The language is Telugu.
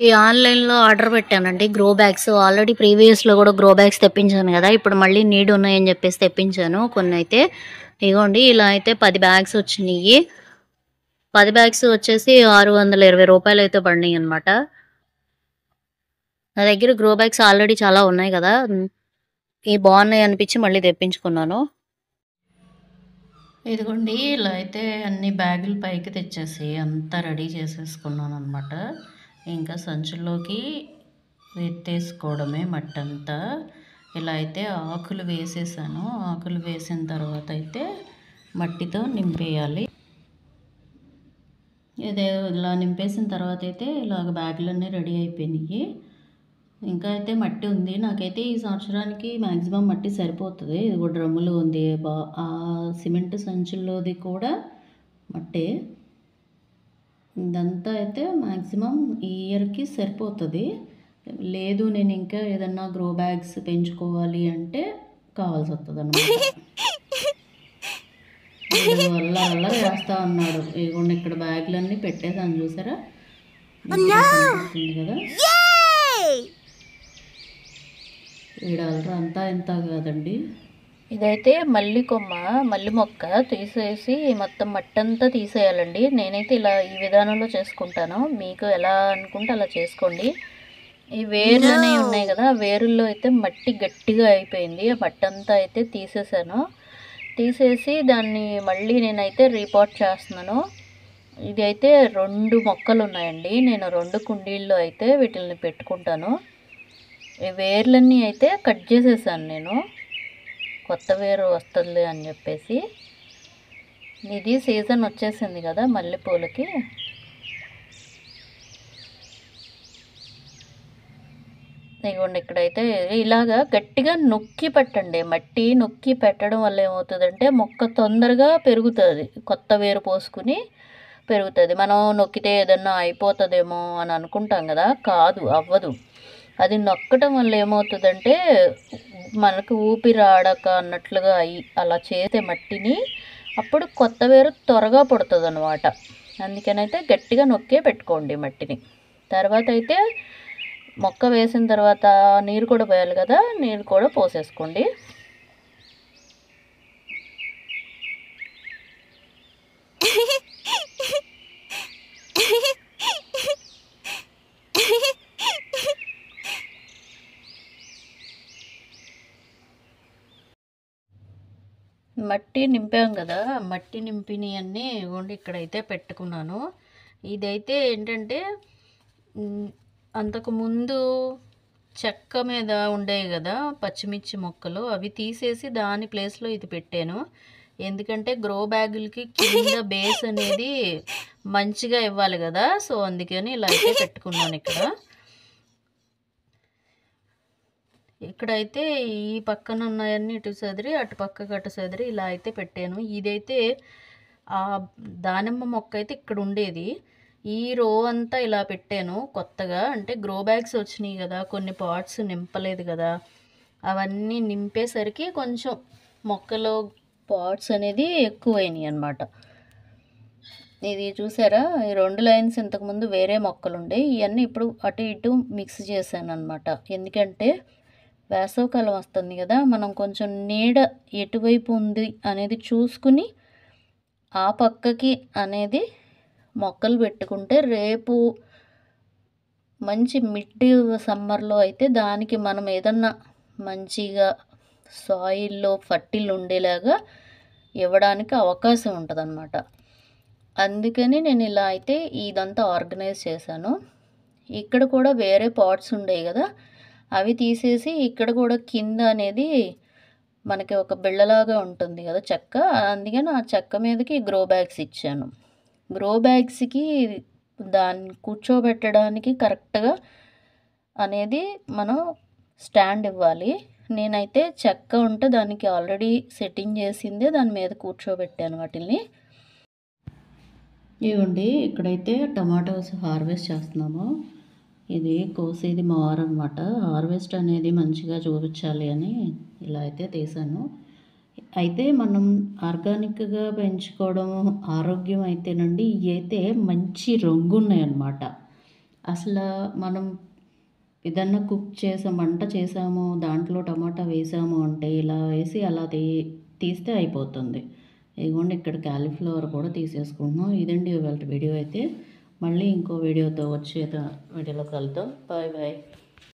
ఈ ఆన్‌లైన్‌లో ఆర్డర్ పెట్టానండి గ్రో బ్యాగ్స్. ఆల్రెడీ ప్రీవియస్‌లో గూడా గ్రో బ్యాగ్స్ తెప్పించాను గదా! ఇప్పుడు మళ్ళీ నీడ్ ఉన్నాయని జెప్పేసి తెప్పించాను కొన్నైతే. ఇగోండి ఇలా అయితే 10 బ్యాగ్స్ వచ్చినియి. 10 బ్యాగ్స్ వచ్చేసి రూ. 620 అయితే పడినియనమాట. నా దగ్గర గ్రో బ్యాగ్స్ ఆల్రెడీ చాలా ఉన్నాయి గదా! ఇయి బావున్నాయి అనిపిచ్చి మళ్ళీ తెప్పించుకున్నాను. ఇదిగోండి ఇలా అయితే అన్ని బ్యాగులు పైకి తెచ్చేసి అంతా రెడీ చేసేసుకున్నాననమాట. ఇంకా సంచుల్లోకి ఎత్తేసుకోవడమే మట్టంతా. ఇలా అయితే ఆకులు వేసేసాను. ఆకులు వేసిన తర్వాత అయితే మట్టితో నింపేయాలి. ఇదే ఇలా నింపేసిన తర్వాత అయితే ఇలాగ బ్యాగులన్నీ రెడీ అయిపోయినాయి. ఇంకా అయితే మట్టి ఉంది. నాకైతే ఈ సంవత్సరానికి మాక్సిమం మట్టి సరిపోతది. ఇదిగో డ్రమ్ములో ఉంది. సిమెంట్ సంచుల్లోది కూడా మట్టే. ఇదంతా అయితే మాక్సిమం ఈ ఇయర్‌కి సరిపోతది. లేదు నేను ఇంకా ఏదన్నా గ్రో బ్యాగ్స్ పెంచుకోవాలి అంటే కావాల్సొస్తదనమాట. వీడు అల్లరి చేస్తా ఉన్నాడు. ఇదిగోండి ఇక్కడ బ్యాగులన్నీ పెట్టేసాను చూసారా? నీట్‌గా కనిపిస్తుంది కదా! వీడి అల్లరి అంతా ఇంతా కాదండి. ఇదైతే మల్లి కొమ్మ, మల్లి మొక్క తీసేసి మొత్తం మట్టంతా తీసేయాలండి. నేనైతే ఇలా ఈ విధానంలో చేసుకుంటాను. మీకు ఎలా అనుకుంటే అలా చేసుకోండి. ఈ వేర్లు అనేవి ఉన్నాయి కదా! వేరుల్లో అయితే మట్టి గట్టిగా అయిపోయింది. ఆ మట్టంతా అయితే తీసేసాను. తీసేసి దాన్ని మళ్ళీ నేనైతే రీపాట్ చేస్తున్నాను. ఇది అయితే 2 మొక్కలు ఉన్నాయండి. నేను 2 కుండీల్లో అయితే వీటిల్ని పెట్టుకుంటాను. ఈ వేర్లన్నీ అయితే కట్ చేసేసాను నేను. కొత్త వేరు వస్తుందిలే అని చెప్పేసి. ఇది సీజన్ వచ్చేసింది కదా మల్లెపూలకి. ఇదిగోండి ఇక్కడైతే ఇలాగా గట్టిగా నొక్కి పెట్టండి. మట్టి నొక్కి పెట్టడం వల్ల ఏమవుతుందంటే మొక్క తొందరగా పెరుగుతుంది. కొత్త వేరు పోసుకుని పెరుగుతుంది. మనం నొక్కితే ఏదన్నా అయిపోతుందేమో అని అనుకుంటాం కదా, కాదు, అవ్వదు. అది నొక్కటం వల్ల ఏమవుతుందంటే మనకు ఊపిరి ఆడక అన్నట్లుగా అలా చేసే మట్టిని అప్పుడు కొత్త వేరు త్వరగా పుడుతుంది అనమాట. అందుకనైతే గట్టిగా నొక్కే పెట్టుకోండి మట్టిని. తర్వాత అయితే మొక్క వేసిన తర్వాత నీరు కూడా పోయాలి కదా, నీరు కూడా పోసేసుకోండి. మట్టి నింపాం కదా, మట్టి నింపినవన్నీ ఇవ్వండి ఇక్కడైతే పెట్టుకున్నాను. ఇదైతే ఏంటంటే అంతకుముందు చెక్క మీద ఉండేవి కదా పచ్చిమిర్చి మొక్కలు, అవి తీసేసి దాని ప్లేస్లో ఇది పెట్టాను. ఎందుకంటే గ్రో బ్యాగులకి కింద బేస్ అనేది మంచిగా ఇవ్వాలి కదా, సో అందుకని ఇలా అయితే పెట్టుకున్నాను. ఇక్కడైతే ఈ పక్కన ఉన్నాయన్నీ ఇటు సదిరి అటు పక్కకు అటు సదిరి ఇలా అయితే పెట్టాను. ఇదైతే ఆ దానిమ్మ మొక్క అయితే ఇక్కడ ఉండేది. ఈ రో అంతా ఇలా పెట్టాను కొత్తగా. అంటే గ్రో బ్యాగ్స్ వచ్చినాయి కదా, కొన్ని పాట్స్ నింపలేదు కదా, అవన్నీ నింపేసరికి కొంచెం మొక్కలో పాట్స్ అనేది ఎక్కువైనాయి అన్నమాట. ఇది చూసారా, ఈ 2 లైన్స్ ఇంతకుముందు వేరే మొక్కలు ఉండే, ఇవన్నీ ఇప్పుడు అటు ఇటు మిక్స్ చేశాను అనమాట. ఎందుకంటే వేసవికాలం వస్తుంది కదా, మనం కొంచెం నీడ ఎటువైపు ఉంది అనేది చూసుకుని ఆ పక్కకి అనేది మొక్కలు పెట్టుకుంటే రేపు మంచి మిడ్ సమ్మర్లో అయితే దానికి మనం ఏదన్నా మంచిగా సాయిల్లో ఫర్టిల్ ఉండేలాగా ఇవ్వడానికి అవకాశం ఉంటుందన్నమాట. అందుకని నేను ఇలా అయితే ఇదంతా ఆర్గనైజ్ చేశాను. ఇక్కడ కూడా వేరే పాట్స్ ఉండేవి కదా, అవి తీసేసి ఇక్కడ కూడా కింద అనేది మనకి ఒక బిళ్ళలాగా ఉంటుంది కదా చెక్క, అందుకని ఆ చెక్క మీదకి గ్రో బ్యాగ్స్ ఇచ్చాను. గ్రో బ్యాగ్స్కి దాన్ని కూర్చోబెట్టడానికి కరెక్ట్గా అనేది మనం స్టాండ్ ఇవ్వాలి. నేనైతే చెక్క ఉంటే దానికి ఆల్రెడీ సెట్టింగ్ చేసిందే దాని మీద కూర్చోబెట్టాను వాటిని. ఇవ్వండి ఇక్కడైతే టమాటోస్ హార్వెస్ట్ చేస్తున్నాము. ఇది కోసేది మా వారు అనమాట. హార్వెస్ట్ అనేది మంచిగా చూపించాలి అని ఇలా అయితే తీసాను. అయితే మనం ఆర్గానిక్గా పెంచుకోవడం ఆరోగ్యం అయితేనండి, ఇవి అయితే మంచి రంగు ఉన్నాయన్నమాట. అసలు మనం ఏదన్నా కుక్ చేసాం, వంట చేసాము, దాంట్లో టమాటా వేసాము అంటే ఇలా వేసి అలా తీస్తే అయిపోతుంది. ఇదిగోండి ఇక్కడ కాలీఫ్లవర్ కూడా తీసేసుకుంటున్నాం. ఇదండి ఇవాల్టి వీడియో అయితే. మళ్ళీ ఇంకో వీడియోతో వచ్చే వీడియోలో కలుద్దాం. Bye bye.